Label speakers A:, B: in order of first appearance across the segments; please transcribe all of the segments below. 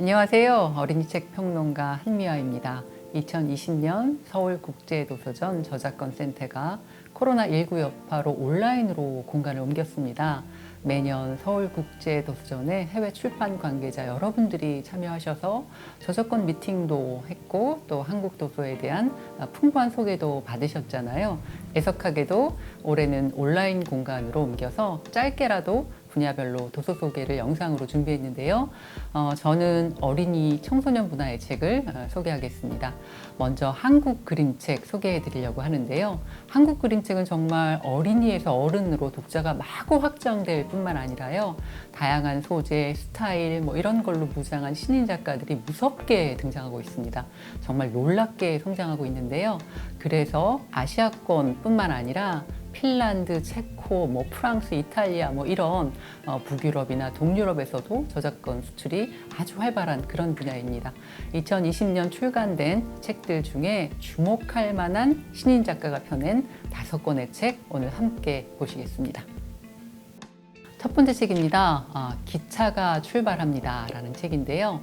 A: 안녕하세요. 어린이책 평론가 한미화입니다. 2020년 서울국제도서전 저작권센터가 코로나19 여파로 온라인으로 공간을 옮겼습니다. 매년 서울국제도서전에 해외 출판 관계자 여러분들이 참여하셔서 저작권 미팅도 했고 또 한국 도서에 대한 풍부한 소개도 받으셨잖아요. 애석하게도 올해는 온라인 공간으로 옮겨서 짧게라도 분야별로 도서 소개를 영상으로 준비했는데요. 저는 어린이 청소년 문화의 책을 소개하겠습니다. 먼저 한국 그림책 소개해 드리려고 하는데요. 한국 그림책은 정말 어린이에서 어른으로 독자가 마구 확장될 뿐만 아니라요. 다양한 소재, 스타일 이런 걸로 무장한 신인 작가들이 무섭게 등장하고 있습니다. 정말 놀랍게 성장하고 있는데요. 그래서 아시아권 뿐만 아니라 핀란드, 체코, 프랑스, 이탈리아 이런 북유럽이나 동유럽에서도 저작권 수출이 아주 활발한 그런 분야입니다. 2020년 출간된 책들 중에 주목할 만한 신인 작가가 펴낸 5권의 책 오늘 함께 보시겠습니다. 첫 번째 책입니다. 기차가 출발합니다 라는 책인데요.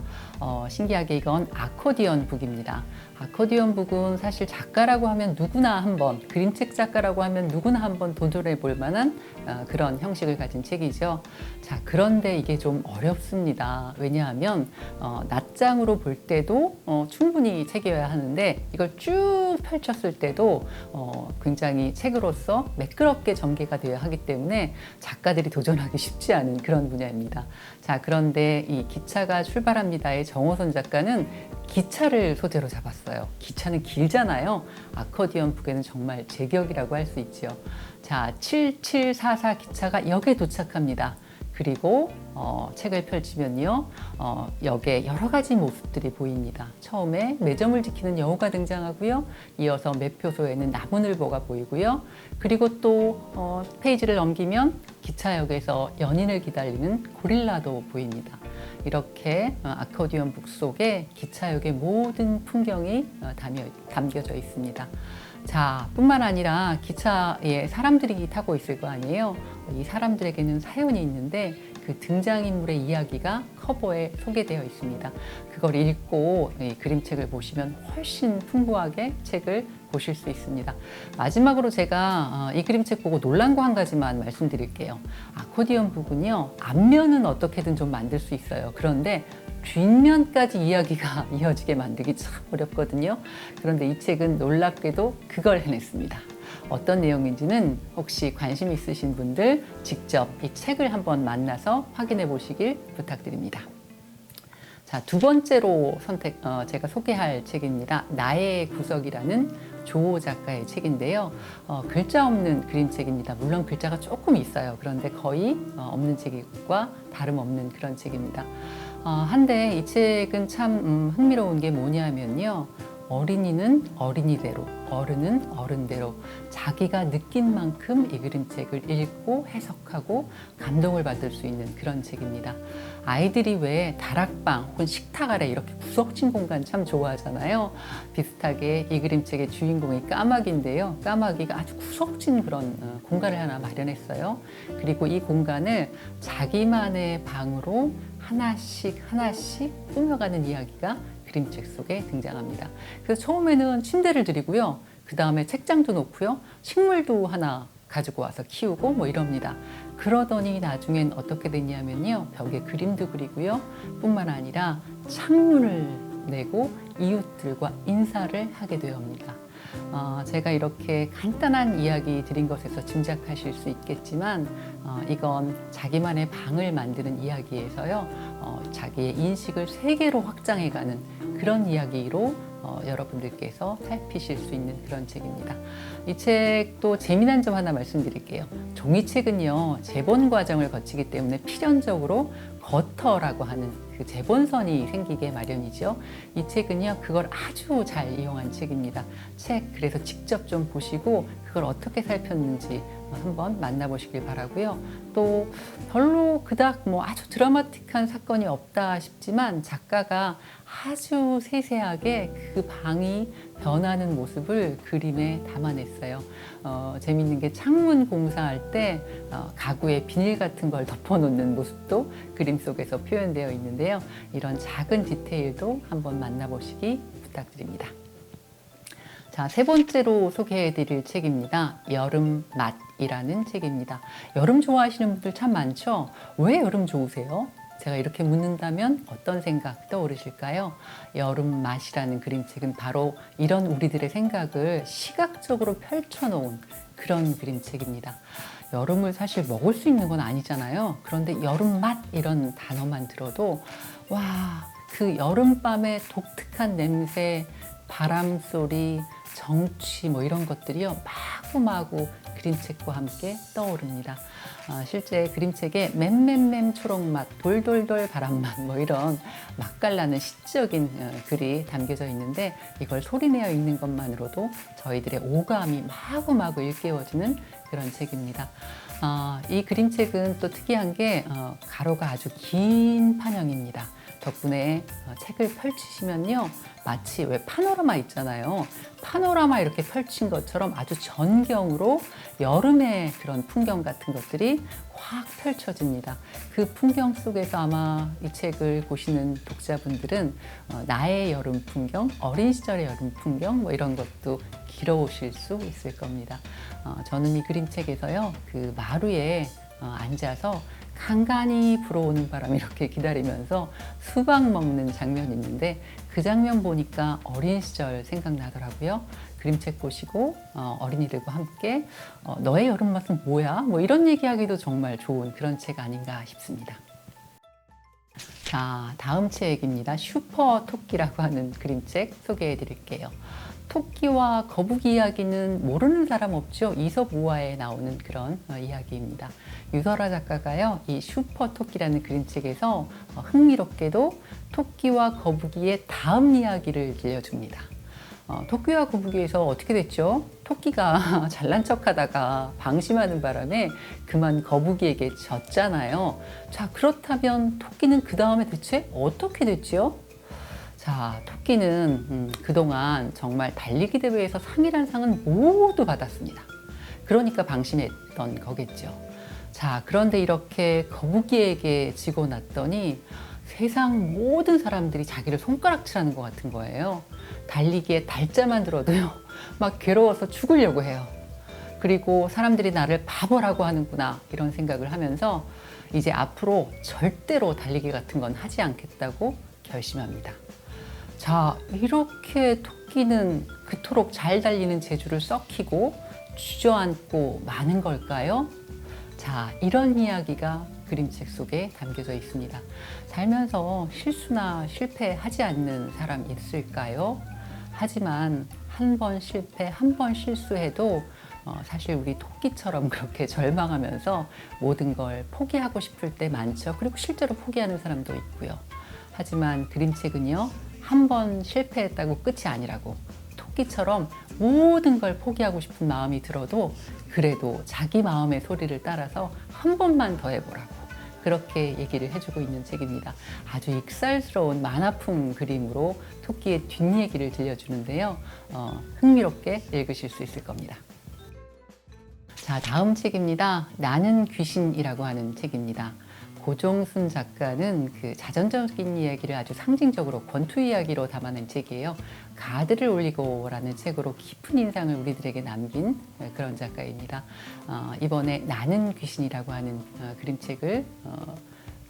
A: 신기하게 이건 아코디언 북입니다. 아코디언 북은 사실 작가라고 하면 누구나 한번, 그림책 작가라고 하면 누구나 한번 도전해 볼 만한 그런 형식을 가진 책이죠. 자, 그런데 이게 좀 어렵습니다. 왜냐하면 낱장으로 볼 때도 충분히 책이어야 하는데 이걸 쭉 펼쳤을 때도 굉장히 책으로서 매끄럽게 전개가 되어야 하기 때문에 작가들이 도전하기 쉽지 않은 그런 분야입니다. 자, 그런데 이 기차가 출발합니다의 정호선 작가는 기차를 소재로 잡았어요. 기차는 길잖아요. 아코디언 북에는 정말 제격이라고 할 수 있죠. 자, 7744 기차가 역에 도착합니다. 그리고 책을 펼치면요, 역에 여러 가지 모습들이 보입니다. 처음에 매점을 지키는 여우가 등장하고요. 이어서 매표소에는 나무늘보가 보이고요. 그리고 또 페이지를 넘기면 기차역에서 연인을 기다리는 고릴라도 보입니다. 이렇게 아코디언 북 속에 기차역의 모든 풍경이 담겨져 있습니다. 자, 뿐만 아니라 기차에 사람들이 타고 있을 거 아니에요. 이 사람들에게는 사연이 있는데 그 등장인물의 이야기가 커버에 소개되어 있습니다. 그걸 읽고 이 그림책을 보시면 훨씬 풍부하게 책을 보실 수 있습니다. 마지막으로 제가 이 그림책 보고 놀란 거 한 가지만 말씀드릴게요. 아코디언 북은요, 앞면은 어떻게든 좀 만들 수 있어요. 그런데 뒷면까지 이야기가 이어지게 만들기 참 어렵거든요. 그런데 이 책은 놀랍게도 그걸 해냈습니다. 어떤 내용인지는 혹시 관심 있으신 분들 직접 이 책을 한번 만나서 확인해 보시길 부탁드립니다. 자, 두 번째로 제가 소개할 책입니다. 나의 구석이라는 조호 작가의 책인데요. 글자 없는 그림책입니다. 물론 글자가 조금 있어요. 그런데 거의 없는 책과 다름없는 그런 책입니다. 한데 이 책은 참 흥미로운 게 뭐냐면요. 어린이는 어린이대로, 어른은 어른대로 자기가 느낀 만큼 이 그림책을 읽고 해석하고 감동을 받을 수 있는 그런 책입니다. 아이들이 왜 다락방 혹은 식탁 아래 이렇게 구석진 공간 참 좋아하잖아요. 비슷하게 이 그림책의 주인공이 까마귀인데요. 까마귀가 아주 구석진 그런 공간을 하나 마련했어요. 그리고 이 공간을 자기만의 방으로 하나씩 꾸며가는 이야기가 그림책 속에 등장합니다. 그래서 처음에는 침대를 드리고요. 그 다음에 책장도 놓고요. 식물도 하나 가지고 와서 키우고 이럽니다. 그러더니 나중엔 어떻게 됐냐면요. 벽에 그림도 그리고요. 뿐만 아니라 창문을 내고 이웃들과 인사를 하게 되옵니다. 제가 이렇게 간단한 이야기 드린 것에서 짐작하실 수 있겠지만 이건 자기만의 방을 만드는 이야기에서요. 자기의 인식을 세계로 확장해가는 그런 이야기로 여러분들께서 살피실 수 있는 그런 책입니다. 이 책도 재미난 점 하나 말씀드릴게요. 종이책은요, 제본 과정을 거치기 때문에 필연적으로 거터라고 하는 그 제본선이 생기게 마련이죠. 이 책은요, 그걸 아주 잘 이용한 책입니다. 그래서 직접 좀 보시고 그걸 어떻게 살폈는지 한번 만나보시길 바라고요. 또 별로 그닥 뭐 아주 드라마틱한 사건이 없다 싶지만 작가가 아주 세세하게 그 방이 변하는 모습을 그림에 담아냈어요. 재밌는 게 창문 공사할 때 가구에 비닐 같은 걸 덮어놓는 모습도 그림 속에서 표현되어 있는데요. 이런 작은 디테일도 한번 만나보시기 부탁드립니다. 자, 세 번째로 소개해드릴 책입니다. 여름 맛이라는 책입니다. 여름 좋아하시는 분들 참 많죠? 왜 여름 좋으세요? 제가 이렇게 묻는다면 어떤 생각 떠오르실까요? 여름 맛이라는 그림책은 바로 이런 우리들의 생각을 시각적으로 펼쳐놓은 그런 그림책입니다. 여름을 사실 먹을 수 있는 건 아니잖아요. 그런데 여름 맛 이런 단어만 들어도 와, 그 여름밤의 독특한 냄새, 바람 소리, 정취 뭐 이런 것들이요 마구마구 그림책과 함께 떠오릅니다. 실제 그림책에 맴맴맴 초록맛, 돌돌돌 바람맛 뭐 이런 맛깔나는 시적인 글이 담겨져 있는데 이걸 소리내어 읽는 것만으로도 저희들의 오감이 마구마구 일깨워지는 그런 책입니다. 이 그림책은 또 특이한 게 가로가 아주 긴 판형입니다. 덕분에 책을 펼치시면요 마치 왜 파노라마 있잖아요. 파노라마 이렇게 펼친 것처럼 아주 전경으로 여름의 그런 풍경 같은 것들이 확 펼쳐집니다. 그 풍경 속에서 아마 이 책을 보시는 독자분들은 나의 여름 풍경, 어린 시절의 여름 풍경 뭐 이런 것도 길어오실 수 있을 겁니다. 저는 이 그림책에서요 그 마루에 앉아서 간간히 불어오는 바람 이렇게 기다리면서 수박 먹는 장면이 있는데 그 장면 보니까 어린 시절 생각나더라고요. 그림책 보시고 어린이들과 함께 너의 여름 맛은 뭐야? 뭐 이런 얘기하기도 정말 좋은 그런 책 아닌가 싶습니다. 자, 다음 책입니다. 슈퍼 토끼라고 하는 그림책 소개해 드릴게요. 토끼와 거북이 이야기는 모르는 사람 없죠. 이솝 우화에 나오는 그런 이야기입니다. 유설아 작가가요, 이 슈퍼 토끼라는 그림책에서 흥미롭게도 토끼와 거북이의 다음 이야기를 들려줍니다. 토끼와 거북이에서 어떻게 됐죠? 토끼가 잘난 척하다가 방심하는 바람에 그만 거북이에게 졌잖아요. 자, 그렇다면 토끼는 그 다음에 대체 어떻게 됐죠? 자, 토끼는 그동안 정말 달리기 대회에서 상이란 상은 모두 받았습니다. 그러니까 방심했던 거겠죠. 자, 그런데 이렇게 거북이에게 지고 났더니 세상 모든 사람들이 자기를 손가락질하는 것 같은 거예요. 달리기에 달자만 들어도요, 막 괴로워서 죽으려고 해요. 그리고 사람들이 나를 바보라고 하는구나 이런 생각을 하면서 이제 앞으로 절대로 달리기 같은 건 하지 않겠다고 결심합니다. 자, 이렇게 토끼는 그토록 잘 달리는 재주를 썩히고 주저앉고 마는 걸까요? 자, 이런 이야기가 그림책 속에 담겨져 있습니다. 살면서 실수나 실패하지 않는 사람 있을까요? 하지만 한 번 실패, 한 번 실수해도 사실 우리 토끼처럼 그렇게 절망하면서 모든 걸 포기하고 싶을 때 많죠. 그리고 실제로 포기하는 사람도 있고요. 하지만 그림책은요, 한 번 실패했다고 끝이 아니라고 토끼처럼 모든 걸 포기하고 싶은 마음이 들어도 그래도 자기 마음의 소리를 따라서 한 번만 더 해보라고 그렇게 얘기를 해주고 있는 책입니다. 아주 익살스러운 만화풍 그림으로 토끼의 뒷얘기를 들려주는데요. 흥미롭게 읽으실 수 있을 겁니다. 자, 다음 책입니다. 나는 귀신이라고 하는 책입니다. 고종순 작가는 그 자전적인 이야기를 아주 상징적으로 권투 이야기로 담아낸 책이에요. 가드를 올리고라는 책으로 깊은 인상을 우리들에게 남긴 그런 작가입니다. 이번에 나는 귀신이라고 하는 그림책을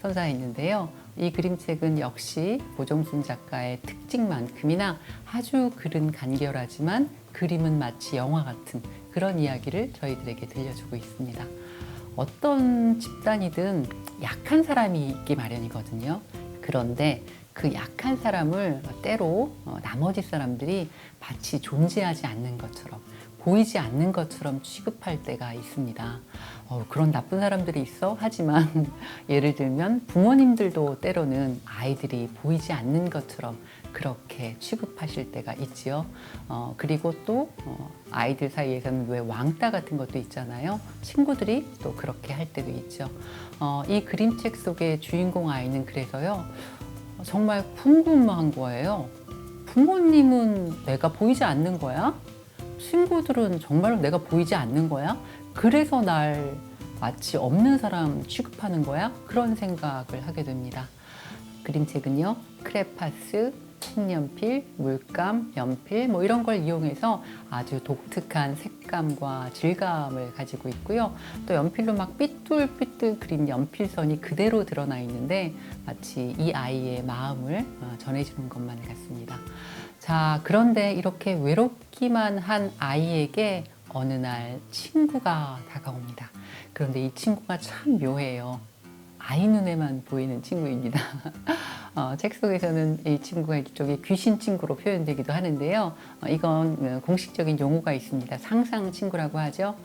A: 선사했는데요. 이 그림책은 역시 고종순 작가의 특징만큼이나 아주 글은 간결하지만 그림은 마치 영화 같은 그런 이야기를 저희들에게 들려주고 있습니다. 어떤 집단이든 약한 사람이 있기 마련이거든요. 그런데 그 약한 사람을 때로 나머지 사람들이 마치 존재하지 않는 것처럼 보이지 않는 것처럼 취급할 때가 있습니다. 그런 나쁜 사람들이 있어? 하지만 예를 들면 부모님들도 때로는 아이들이 보이지 않는 것처럼 그렇게 취급하실 때가 있지요. 그리고 또 아이들 사이에서는 왜 왕따 같은 것도 있잖아요. 친구들이 또 그렇게 할 때도 있죠. 이 그림책 속의 주인공 아이는 그래서요, 정말 궁금한 거예요. 부모님은 내가 보이지 않는 거야? 친구들은 정말로 내가 보이지 않는 거야? 그래서 날 마치 없는 사람 취급하는 거야? 그런 생각을 하게 됩니다. 그림책은요, 크레파스, 색연필, 물감, 연필 이런 걸 이용해서 아주 독특한 색감과 질감을 가지고 있고요. 또 연필로 막 삐뚤삐뚤 그린 연필선이 그대로 드러나 있는데 마치 이 아이의 마음을 전해주는 것만 같습니다. 자, 그런데 이렇게 외롭기만 한 아이에게 어느 날 친구가 다가옵니다. 그런데 이 친구가 참 묘해요. 아이 눈에만 보이는 친구입니다. 책 속에서는 이 친구가 일종의 귀신 친구로 표현되기도 하는데요. 이건 공식적인 용어가 있습니다. 상상 친구라고 하죠.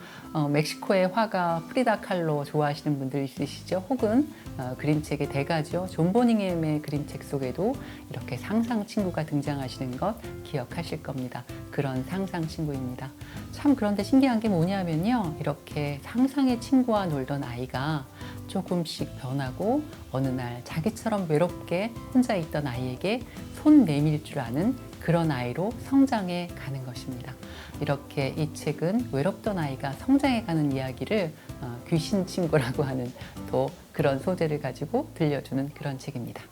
A: 멕시코의 화가 프리다 칼로 좋아하시는 분들 있으시죠? 혹은 그림책의 대가죠. 존 버닝햄의 그림책 속에도 이렇게 상상 친구가 등장하시는 것 기억하실 겁니다. 그런 상상 친구입니다. 참 그런데 신기한 게 뭐냐면요. 이렇게 상상의 친구와 놀던 아이가 조금씩 변하고 어느 날 자기처럼 외롭게 혼자 있던 아이에게 손 내밀 줄 아는 그런 아이로 성장해 가는 것입니다. 이렇게 이 책은 외롭던 아이가 성장해 가는 이야기를 귀신 친구라고 하는 또 그런 소재를 가지고 들려주는 그런 책입니다.